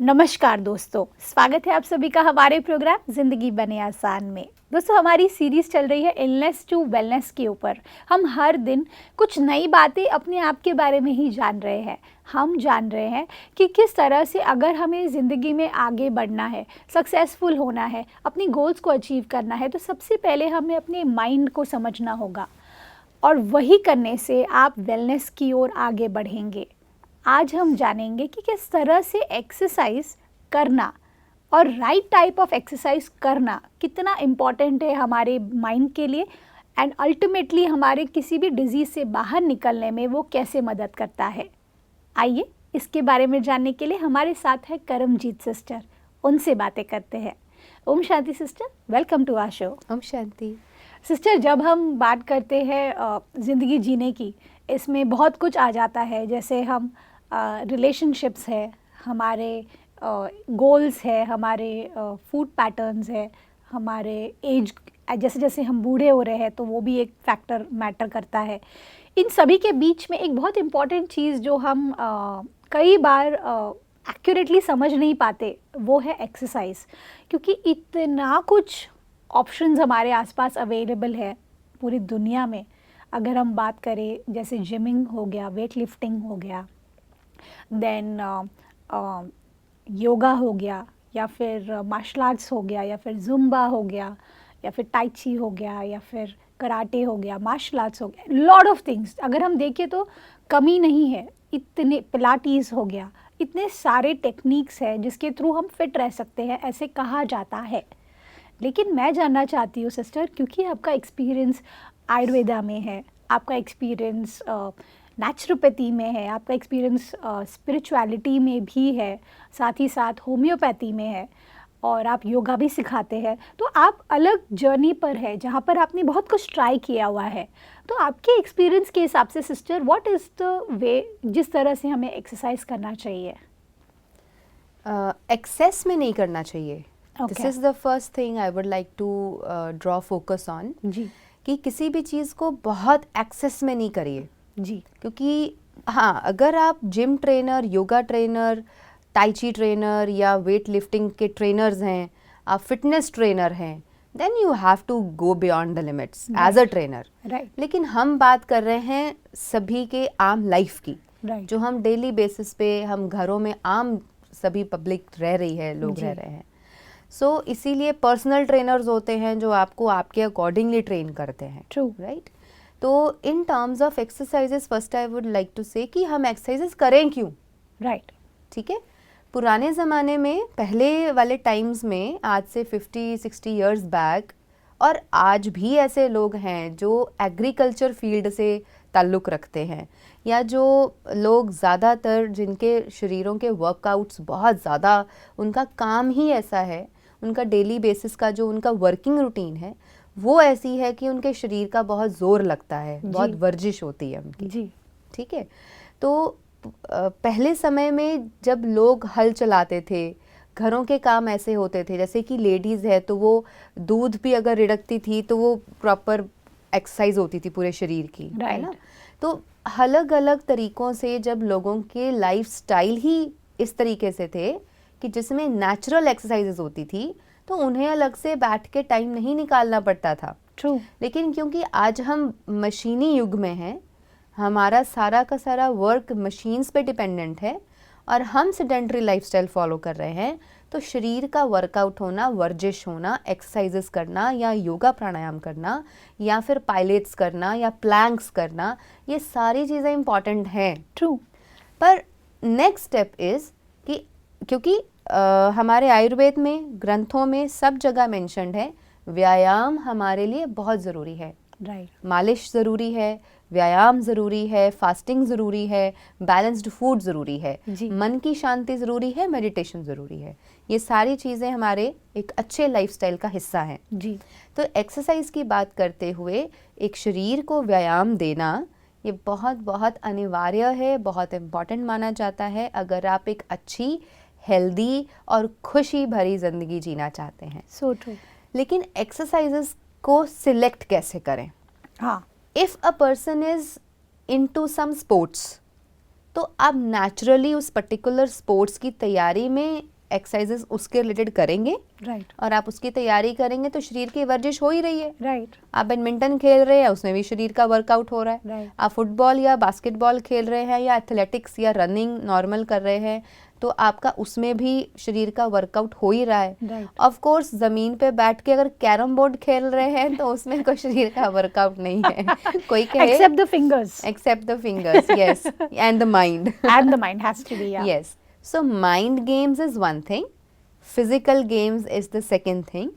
नमस्कार दोस्तों, स्वागत है आप सभी का हमारे प्रोग्राम ज़िंदगी बने आसान में। दोस्तों, हमारी सीरीज़ चल रही है इलनेस टू वेलनेस के ऊपर। हम हर दिन कुछ नई बातें अपने आप के बारे में ही जान रहे हैं। हम जान रहे हैं कि किस तरह से अगर हमें ज़िंदगी में आगे बढ़ना है, सक्सेसफुल होना है, अपनी गोल्स को अचीव करना है, तो सबसे पहले हमें अपने माइंड को समझना होगा और वही करने से आप वेलनेस की ओर आगे बढ़ेंगे। आज हम जानेंगे कि किस तरह से एक्सरसाइज करना और राइट टाइप ऑफ एक्सरसाइज करना कितना इम्पॉर्टेंट है हमारे माइंड के लिए एंड अल्टीमेटली हमारे किसी भी डिजीज़ से बाहर निकलने में वो कैसे मदद करता है। आइए इसके बारे में जानने के लिए हमारे साथ है करमजीत सिस्टर, उनसे बातें करते हैं। ओम शांति sister, welcome to our show. ओम शांति। सिस्टर, जब हम बात करते हैं ज़िंदगी जीने की, इसमें बहुत कुछ आ जाता है। जैसे हम रिलेशनशिप्स है, हमारे गोल्स है, हमारे फूड पैटर्न्स है, हमारे एज, जैसे जैसे हम बूढ़े हो रहे हैं तो वो भी एक फैक्टर मैटर करता है। इन सभी के बीच में एक बहुत इम्पॉर्टेंट चीज़ जो हम कई बार एक्यूरेटली समझ नहीं पाते, वो है एक्सरसाइज। क्योंकि इतना कुछ ऑप्शंस हमारे आसपास अवेलेबल है पूरी दुनिया में। अगर हम बात करें जैसे जिमिंग हो गया, वेट लिफ्टिंग हो गया, देन योगा हो गया, या फिर मार्शल आर्ट्स हो गया, या फिर जुम्बा हो गया, या फिर टाई ची हो गया, या फिर कराटे हो गया, मार्शल आर्ट्स हो गया, लॉट ऑफ थिंग्स। अगर हम देखें तो कमी नहीं है, इतने पिलाटीज हो गया, इतने सारे टेक्निक्स हैं जिसके थ्रू हम फिट रह सकते हैं, ऐसे कहा जाता है। लेकिन मैं जानना चाहती हूँ सिस्टर, क्योंकि आपका एक्सपीरियंस आयुर्वेदा में है, आपका एक्सपीरियंस नेचुरोपैथी में है, आपका एक्सपीरियंस स्पिरिचुअलिटी में भी है, साथ ही साथ होम्योपैथी में है, और आप योगा भी सिखाते हैं। तो आप अलग जर्नी पर है जहाँ पर आपने बहुत कुछ ट्राई किया हुआ है। तो आपके एक्सपीरियंस के हिसाब से sister, what is the way जिस तरह से हमें एक्सरसाइज करना चाहिए? एक्सेस में नहीं करना चाहिए। This Okay. Is the first thing I would like to draw focus on, जी कि किसी भी चीज़ को बहुत एक्सेस में नहीं करिए। जी क्योंकि हाँ, अगर आप gym trainer, yoga trainer, tai chi trainer या वेट लिफ्टिंग के ट्रेनर्स हैं, आप फिटनेस ट्रेनर हैं, then you have to go beyond the limits as a trainer. Right लेकिन हम बात कर रहे हैं सभी के आम लाइफ की, राइट जो हम डेली बेसिस पे हम घरों में आम सभी पब्लिक रह रही है, लोग रह रहे हैं। सो इसीलिए पर्सनल ट्रेनर्स होते हैं जो आपको आपके अकॉर्डिंगली ट्रेन करते हैं। ट्रू। राइट। तो in terms of exercises first I would like to say कि हम एक्सरसाइजेस करें क्यों। राइट ठीक है। पुराने ज़माने में, पहले वाले टाइम्स में, आज से 50-60 इयर्स बैक, और आज भी ऐसे लोग हैं जो एग्रीकल्चर फील्ड से ताल्लुक़ रखते हैं, या जो लोग ज़्यादातर जिनके शरीरों के वर्कआउट्स बहुत ज़्यादा, उनका काम ही ऐसा है, उनका डेली बेसिस का जो उनका वर्किंग रूटीन है वो ऐसी है कि उनके शरीर का बहुत ज़ोर लगता है, बहुत वर्जिश होती है उनकी। जी ठीक है। तो पहले समय में जब लोग हल चलाते थे, घरों के काम ऐसे होते थे, जैसे कि लेडीज़ है तो वो दूध भी अगर रिड़कती थी तो वो प्रॉपर एक्सरसाइज होती थी पूरे शरीर की, है ना। तो अलग अलग तरीक़ों से जब लोगों के लाइफ स्टाइल ही इस तरीके से थे कि जिसमें नेचुरल एक्सरसाइजेज होती थी, तो उन्हें अलग से बैठ के टाइम नहीं निकालना पड़ता था। ट्रू। लेकिन क्योंकि आज हम मशीनी युग में हैं, हमारा सारा का सारा वर्क मशीन्स पे डिपेंडेंट है, और हम सेडेंटरी लाइफस्टाइल फॉलो कर रहे हैं, तो शरीर का वर्कआउट होना, वर्जिश होना, एक्सरसाइजेस करना, या योगा प्राणायाम करना, या फिर पायलेट्स करना, या प्लैंक्स करना, ये सारी चीज़ें इंपॉर्टेंट हैं। ट्रू। पर नेक्स्ट स्टेप इज़ कि क्योंकि हमारे आयुर्वेद में, ग्रंथों में सब जगह मेंशन्ड है, व्यायाम हमारे लिए बहुत ज़रूरी है। राइट। मालिश ज़रूरी है, व्यायाम ज़रूरी है, फास्टिंग ज़रूरी है, बैलेंस्ड फूड ज़रूरी है, मन की शांति ज़रूरी है, मेडिटेशन ज़रूरी है। ये सारी चीज़ें हमारे एक अच्छे लाइफस्टाइल का हिस्सा हैं। जी। तो एक्सरसाइज की बात करते हुए एक शरीर को व्यायाम देना, ये बहुत बहुत अनिवार्य है, बहुत इम्पॉर्टेंट माना जाता है अगर आप एक अच्छी, हेल्दी और खुशी भरी ज़िंदगी जीना चाहते हैं। So true. लेकिन एक्सरसाइजेस को सिलेक्ट कैसे करें? हाँ। If a person is into some sports, तो आप नेचुरली उस पर्टिकुलर स्पोर्ट्स की तैयारी में एक्सरसाइजेस उसके रिलेटेड करेंगे राइट और आप उसकी तैयारी करेंगे तो शरीर की वर्जिश हो ही रही है। राइट आप बैडमिंटन खेल रहे हैं, उसमें भी शरीर का वर्कआउट हो रहा है। राइट आप फुटबॉल या बास्केटबॉल खेल रहे हैं या एथलेटिक्स या रनिंग नॉर्मल कर रहे हैं तो आपका उसमें भी शरीर का वर्कआउट हो ही रहा है। राइट ऑफ कोर्स ज़मीन पे बैठ के अगर कैरम बोर्ड खेल रहे हैं तो उसमें कोई शरीर का वर्कआउट नहीं है। कोई कहे except the fingers except the fingers, yes, and the mind. and the mind has to be Yes. So mind games is one thing, physical games is the second thing.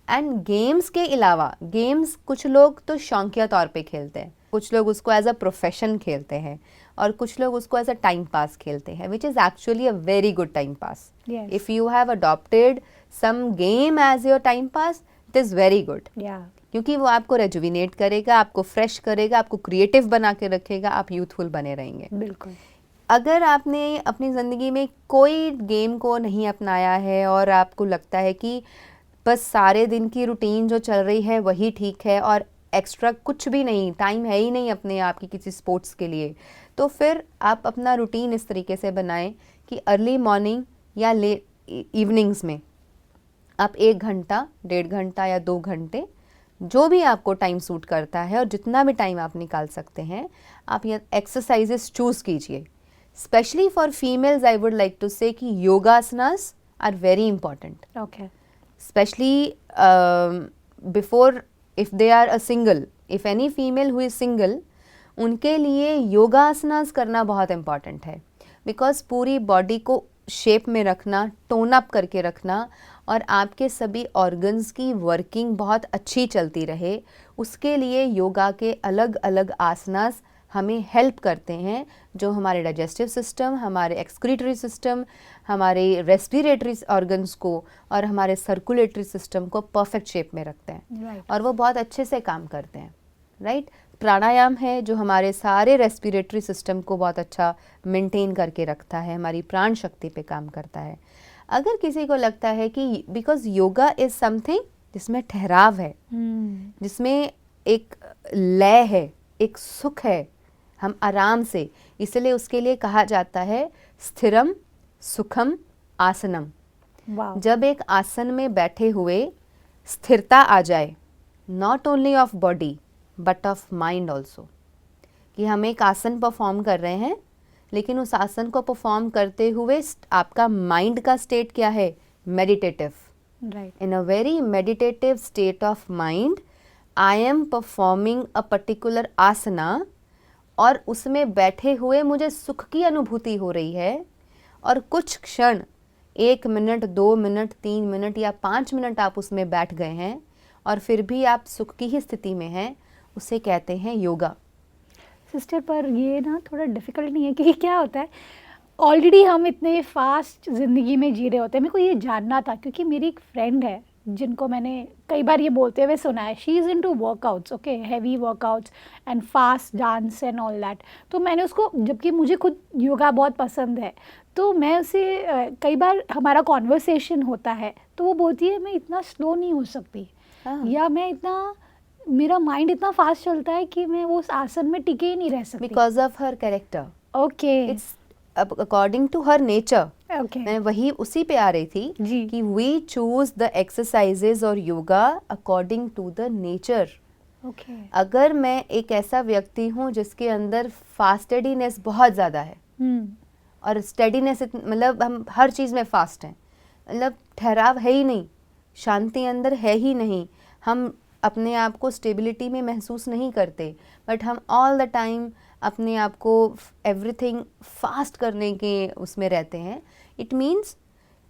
And games के अलावा games कुछ लोग तो शौकिया तौर पे खेलते हैं, कुछ लोग उसको एज अ प्रोफेशन खेलते हैं और कुछ लोग उसको एज अ टाइम पास खेलते हैं, which is actually a very good time pass. Yes. If you have adopted some game as your time pass, it is very good, yeah क्योंकि वो आपको रेजुविनेट करेगा, आपको फ्रेश करेगा, आपको क्रिएटिव बना के रखेगा, आप यूथफुल बने रहेंगे. बिल्कुल अगर आपने अपनी ज़िंदगी में कोई गेम को नहीं अपनाया है और आपको लगता है कि बस सारे दिन की रूटीन जो चल रही है वही ठीक है और एक्स्ट्रा कुछ भी नहीं, टाइम है ही नहीं अपने आप की किसी स्पोर्ट्स के लिए, तो फिर आप अपना रूटीन इस तरीके से बनाएं कि अर्ली मॉर्निंग या लेट इवनिंग्स में आप 1 घंटा, 1.5 घंटा या 2 घंटे, जो भी आपको टाइम सूट करता है और जितना भी टाइम आप निकाल सकते हैं, आप ये एक्सरसाइजेस चूज़ कीजिए. Specially for females I would like to say कि योगासनास are very important, okay especially before, if they are a single, if any female who is single, उनके लिए योगासनास करना बहुत इम्पॉर्टेंट है. बिकॉज पूरी बॉडी को शेप में रखना, टोन अप करके रखना और आपके सभी ऑर्गन्स की वर्किंग बहुत अच्छी चलती रहे, उसके लिए योगा के अलग अलग आसनास हमें हेल्प करते हैं, जो हमारे डाइजेस्टिव सिस्टम, हमारे एक्सक्रीटरी सिस्टम, हमारे रेस्पिरेटरी ऑर्गन्स को और हमारे सर्कुलेटरी सिस्टम को परफेक्ट शेप में रखते हैं. right और वो बहुत अच्छे से काम करते हैं. राइट प्राणायाम है जो हमारे सारे रेस्पिरेटरी सिस्टम को बहुत अच्छा मेंटेन करके रखता है, हमारी प्राण शक्ति पे काम करता है. अगर किसी को लगता है कि बिकॉज योगा इज़ समथिंग जिसमें ठहराव है, जिसमें एक लय है, एक सुख है, हम आराम से, इसलिए उसके लिए कहा जाता है स्थिरम सुखम आसनम. wow जब एक आसन में बैठे हुए स्थिरता आ जाए, not only of body but of mind also, कि हम एक आसन परफॉर्म कर रहे हैं लेकिन उस आसन को परफॉर्म करते हुए आपका माइंड का स्टेट क्या है, meditative. right In a very meditative state of mind, I am performing a particular asana और उसमें बैठे हुए मुझे सुख की अनुभूति हो रही है और कुछ क्षण, 1 मिनट, 2 मिनट, 3 मिनट या 5 मिनट आप उसमें बैठ गए हैं और फिर भी आप सुख की ही स्थिति में हैं, उसे कहते हैं योगा. सिस्टर, पर ये ना थोड़ा डिफ़िकल्ट नहीं है कि क्या होता है, ऑलरेडी हम इतने फास्ट ज़िंदगी में जी रहे होते हैं. मेरे को ये जानना था क्योंकि मेरी एक फ्रेंड है जिनको मैंने कई बार ये बोलते हुए सुना है, she is into workouts, okay, heavy workouts and fast dance and all that. तो मैंने उसको, जबकि मुझे खुद योगा बहुत पसंद है, तो मैं उसे कई बार हमारा कॉन्वर्सेशन होता है तो वो बोलती है मैं इतना स्लो नहीं हो सकती, या मैं इतना, मेरा माइंड इतना फास्ट चलता है कि मैं वो उस आसन में टिके ही नहीं रह सकती. Because of her character, okay it's according to her nature. Okay मैं वही उसी पे आ रही थी जी. कि वी चूज द एक्सरसाइजेज और yoga according to the nature. Okay अगर मैं एक ऐसा व्यक्ति हूँ जिसके अंदर फास्टेडीनेस बहुत ज़्यादा है और स्टेडीनेस, मतलब हम हर चीज़ में फास्ट हैं, मतलब ठहराव है ही नहीं, शांति अंदर है ही नहीं, हम अपने आप को स्टेबिलिटी में महसूस नहीं करते, बट हम ऑल द टाइम अपने आप को एवरीथिंग फास्ट करने के उसमें रहते हैं. इट मीन्स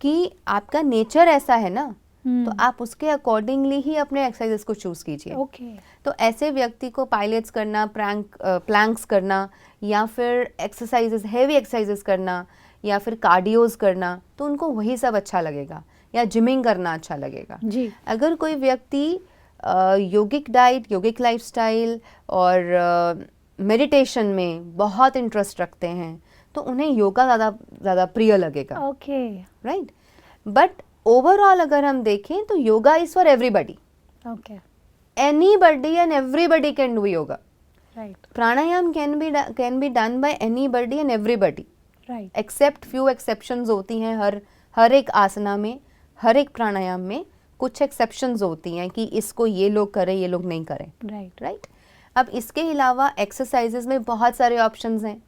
कि आपका नेचर ऐसा है ना, तो आप उसके अकॉर्डिंगली ही अपने एक्सरसाइजेस को चूज़ कीजिए. ओके तो ऐसे व्यक्ति को पायलट्स करना, प्लैंक्स करना या फिर एक्सरसाइजेस, हैवी एक्सरसाइजेस करना या फिर कार्डियोज करना, तो उनको वही सब अच्छा लगेगा, या जिमिंग करना अच्छा लगेगा. जी. अगर कोई व्यक्ति योगिक डाइट, योगिक लाइफस्टाइल और मेडिटेशन में बहुत इंटरेस्ट रखते हैं तो उन्हें योगा ज़्यादा प्रिय लगेगा. Okay right. बट ओवरऑल अगर हम देखें तो yoga is for everybody. Okay anybody and everybody can do yoga. Right pranayama can be done by anybody and everybody, right except few exceptions होती हैं हर हर एक आसना में, हर एक प्राणायाम में कुछ एक्सेप्शंस होती हैं कि इसको ये लोग करें, ये लोग नहीं करें। राइट। अब इसके अलावा एक्सरसाइजेज में बहुत सारे ऑप्शंस हैं।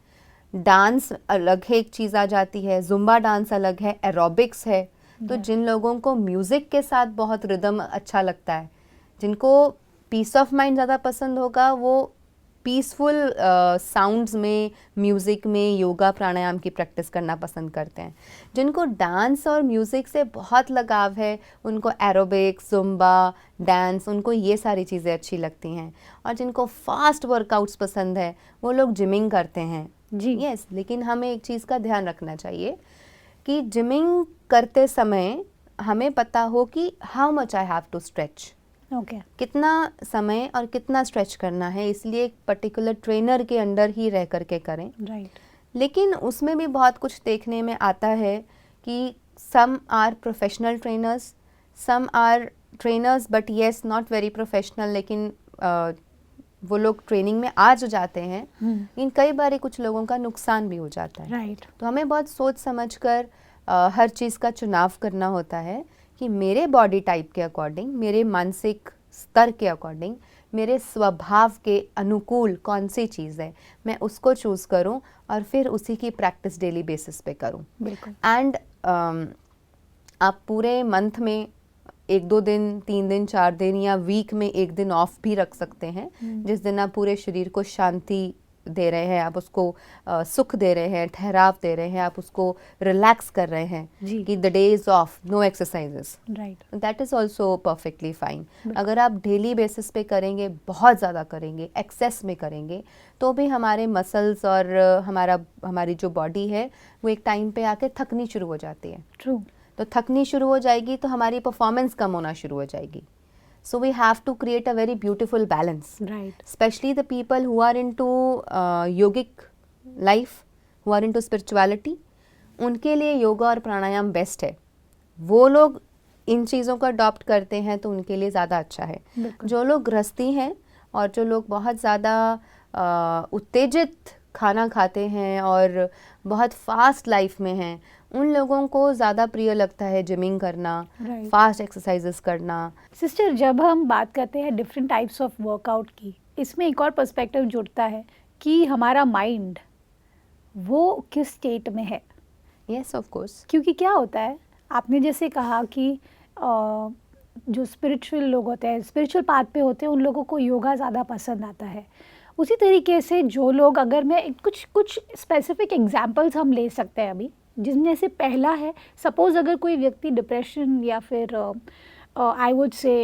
डांस अलग है, एक चीज़ आ जाती है, जुम्बा डांस अलग है, एरोबिक्स है। तो जिन लोगों को म्यूज़िक के साथ बहुत रिदम अच्छा लगता है, जिनको पीस ऑफ माइंड ज़्यादा पसंद होगा, वो पीसफुल साउंड्स में, म्यूज़िक में योगा प्राणायाम की प्रैक्टिस करना पसंद करते हैं। जिनको डांस और म्यूज़िक से बहुत लगाव है, उनको एरोबिक्स, जुम्बा डांस, उनको ये सारी चीज़ें अच्छी लगती हैं। और जिनको फास्ट वर्कआउट्स पसंद है, वो लोग जिमिंग करते हैं जी। यस, लेकिन हमें एक चीज़ का ध्यान रखना चाहिए कि जिमिंग करते समय हमें पता हो कि how much I have to stretch, कितना समय और कितना स्ट्रेच करना है, इसलिए एक पर्टिकुलर ट्रेनर के अंडर ही रह करके करें। राइट। लेकिन उसमें भी बहुत कुछ देखने में आता है कि some are professional trainers, some are trainers but yes not very professional, लेकिन वो लोग ट्रेनिंग में आ जो जाते हैं, इन कई बार कुछ लोगों का नुकसान भी हो जाता है। राइट। तो हमें बहुत सोच समझ कर हर चीज़ का चुनाव करना होता है कि मेरे बॉडी टाइप के अकॉर्डिंग, मेरे मानसिक स्तर के अकॉर्डिंग, मेरे स्वभाव के अनुकूल कौन सी चीज़ है, मैं उसको चूज़ करूं और फिर उसी की प्रैक्टिस डेली बेसिस पे करूं। बिल्कुल। एंड आप पूरे मंथ में 1-2 दिन, 3 दिन, 4 दिन या वीक में 1 दिन ऑफ भी रख सकते हैं, जिस दिन आप पूरे शरीर को शांति दे रहे हैं, आप उसको सुख दे रहे हैं, ठहराव दे रहे हैं, आप उसको रिलैक्स कर रहे हैं कि the day is off, no exercises. Right. That is also perfectly fine. अगर आप डेली बेसिस पे करेंगे, बहुत ज़्यादा करेंगे, एक्सेस में करेंगे, तो भी हमारे मसल्स और हमारी जो बॉडी है वो एक टाइम पे आके थकनी शुरू हो जाती है। ट्रू। तो थकनी शुरू हो जाएगी तो हमारी परफॉर्मेंस कम होना शुरू हो जाएगी। So we have to create a very beautiful balance. Right. Especially the people who are into yogic life, who are into spirituality, उनके लिए योगा और प्राणायाम बेस्ट है। वो लोग इन चीज़ों को अडॉप्ट करते हैं तो उनके लिए ज़्यादा अच्छा है। जो लोग गृहस्थी हैं और जो लोग बहुत ज़्यादा उत्तेजित खाना खाते हैं और बहुत फास्ट लाइफ में हैं, उन लोगों को ज़्यादा प्रिय लगता है जिमिंग करना, फास्ट एक्सरसाइजेस करना। सिस्टर, जब हम बात करते हैं डिफरेंट टाइप्स ऑफ वर्कआउट की, इसमें एक और पर्सपेक्टिव जुड़ता है कि हमारा माइंड वो किस स्टेट में है। Yes, of course. क्योंकि क्या होता है, आपने जैसे कहा कि जो स्पिरिचुअल लोग होते हैं, स्पिरिचुअल पाथ पे होते हैं, उन लोगों को योगा ज़्यादा पसंद आता है। उसी तरीके से जो लोग, अगर मैं कुछ स्पेसिफिक एग्जांपल्स हम ले सकते हैं अभी, जिनमें से पहला है, सपोज़ अगर कोई व्यक्ति डिप्रेशन या फिर आई वुड से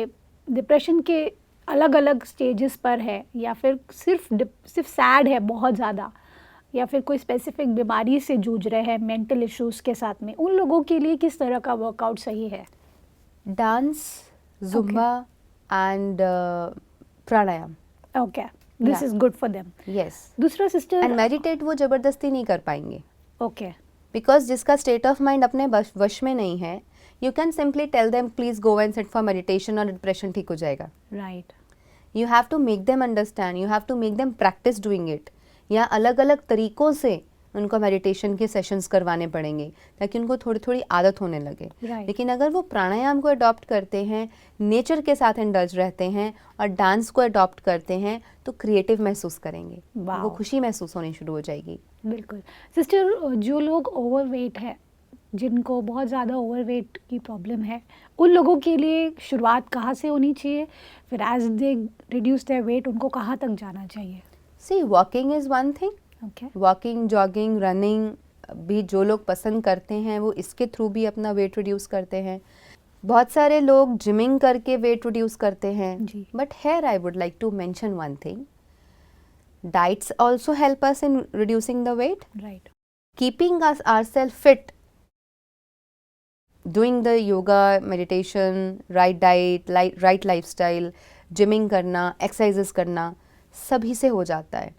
डिप्रेशन के अलग अलग स्टेजेस पर है, या फिर सिर्फ सैड है बहुत ज़्यादा, या फिर कोई स्पेसिफिक बीमारी से जूझ रहे हैं, मेंटल इश्यूज़ के साथ में, उन लोगों के लिए किस तरह का वर्कआउट सही है? Dance, zumba and pranayama. Okay, this is good for them. Yes. दूसरा सिस्टर, एंड मेडिटेट वो ज़बरदस्ती नहीं कर पाएंगे। ओके। बिकॉज जिसका स्टेट ऑफ माइंड अपने वश में नहीं है, you can simply tell them please go and sit for meditation और डिप्रेशन ठीक हो जाएगा। Right. You have to make them understand, you have to make them practice doing it, या अलग अलग तरीक़ों से उनको मेडिटेशन के सेशंस करवाने पड़ेंगे ताकि उनको थोड़ी थोड़ी आदत होने लगे। लेकिन अगर वो प्राणायाम को अडॉप्ट करते हैं, नेचर के साथ इंडल्ज रहते हैं और डांस को अडॉप्ट करते हैं, तो क्रिएटिव महसूस करेंगे, वो खुशी महसूस होनी शुरू हो जाएगी। बिल्कुल। सिस्टर, जो लोग ओवरवेट है, जिनको बहुत ज़्यादा ओवरवेट की प्रॉब्लम है, उन लोगों के लिए शुरुआत कहाँ से होनी चाहिए? फिर as they reduce their weight, उनको कहाँ तक जाना चाहिए? See, walking is one thing. Walking, jogging, running भी जो लोग पसंद करते हैं वो इसके थ्रू भी अपना वेट रिड्यूस करते हैं। बहुत सारे लोग जिमिंग करके वेट रिड्यूस करते हैं। But here I would like to mention one thing, diets also help us in reducing the weight. Right. Keeping us ourselves fit, doing the yoga, meditation, right diet, right lifestyle, gymming करना, exercises करना, सभी से हो जाता है।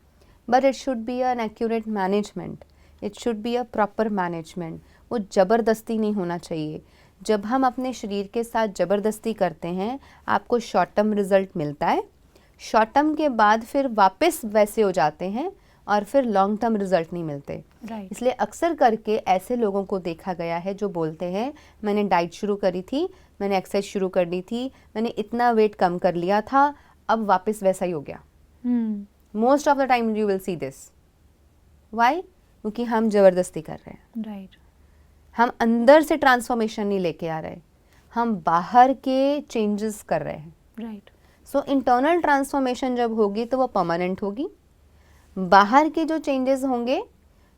But it should be an accurate management. It should be a proper management. वो ज़बरदस्ती नहीं होना चाहिए। जब हम अपने शरीर के साथ ज़बरदस्ती करते हैं, आपको शॉर्ट टर्म रिजल्ट मिलता है, शॉर्ट टर्म के बाद फिर वापस वैसे हो जाते हैं और फिर लॉन्ग टर्म रिजल्ट नहीं मिलते। राइट। इसलिए अक्सर करके ऐसे लोगों को देखा गया है जो बोलते हैं मैंने डाइट शुरू करी थी, मैंने एक्सरसाइज शुरू कर दी थी, मैंने इतना वेट कम कर लिया था, अब वापस वैसा ही हो गया। Most of the time you will see this. Why? क्योंकि हम जबरदस्ती कर रहे हैं। राइट। हम अंदर से ट्रांसफॉर्मेशन नहीं लेके आ रहे, हम बाहर के चेंजेस कर रहे हैं। राइट। सो इंटरनल ट्रांसफॉर्मेशन जब होगी तो वो परमानेंट होगी। बाहर के जो चेंजेस होंगे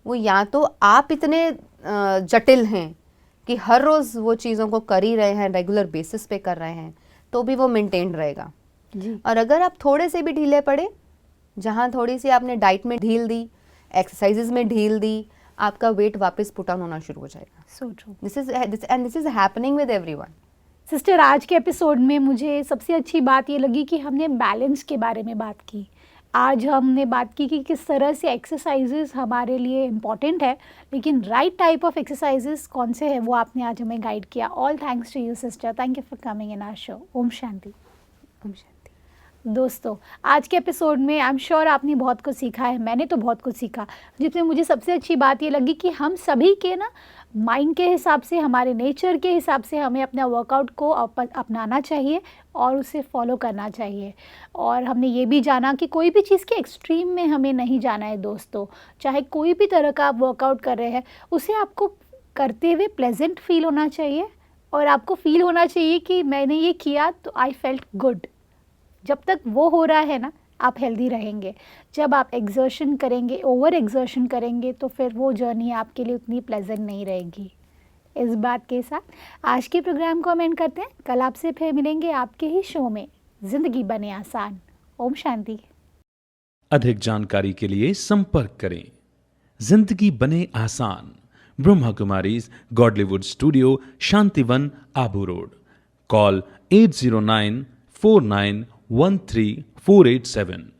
वो या तो आप इतने जटिल हैं कि हर रोज़ वो चीज़ों को कर ही रहे हैं, रेगुलर बेसिस पे कर रहे हैं, तो भी वो मेंटेन रहेगा। जी। और अगर आप थोड़े से भी ढीले पड़े, जहाँ थोड़ी सी आपने डाइट में ढील दी, एक्सरसाइजेज में ढील दी, आपका वेट वापस पुट ऑन होना शुरू हो जाएगा। So true. This is happening with everyone. Sister, आज के एपिसोड में मुझे सबसे अच्छी बात ये लगी कि हमने बैलेंस के बारे में बात की। आज हमने बात की कि किस तरह से एक्सरसाइजेस हमारे लिए इम्पॉर्टेंट है, लेकिन राइट टाइप ऑफ एक्सरसाइजेस कौन से हैं वो आपने आज हमें गाइड किया। All thanks to you sister. Thank you for coming in our show. ओम शांति। ओम शांति। दोस्तों, आज के एपिसोड में आई एम श्योर आपने बहुत कुछ सीखा है। मैंने तो बहुत कुछ सीखा, जिसमें मुझे सबसे अच्छी बात ये लगी कि हम सभी के ना माइंड के हिसाब से, हमारे नेचर के हिसाब से हमें अपना वर्कआउट को अपनाना चाहिए और उसे फॉलो करना चाहिए। और हमने ये भी जाना कि कोई भी चीज़ के एक्सट्रीम में हमें नहीं जाना है दोस्तों। चाहे कोई भी तरह का आप वर्कआउट कर रहे हैं, उसे आपको करते हुए प्लेजेंट फील होना चाहिए और आपको फील होना चाहिए कि मैंने ये किया तो आई फेल्ट गुड। जब तक वो हो रहा है ना, आप हेल्दी रहेंगे। जब आप एक्सर्शन करेंगे, ओवर एक्सर्शन करेंगे, तो फिर वो जर्नी आपके लिए उतनी प्लेजेंट नहीं रहेगी। इस बात के साथ आज के प्रोग्राम को हम एंड करते हैं। कल आपसे फिर मिलेंगे आपके ही शो में जिंदगी बने आसान। ओम शांति। अधिक जानकारी के लिए संपर्क करें। जिंदगी बने आसान, Brahma Kumaris Godlywood studio, Shantivan, Abu road. Call 80949134887।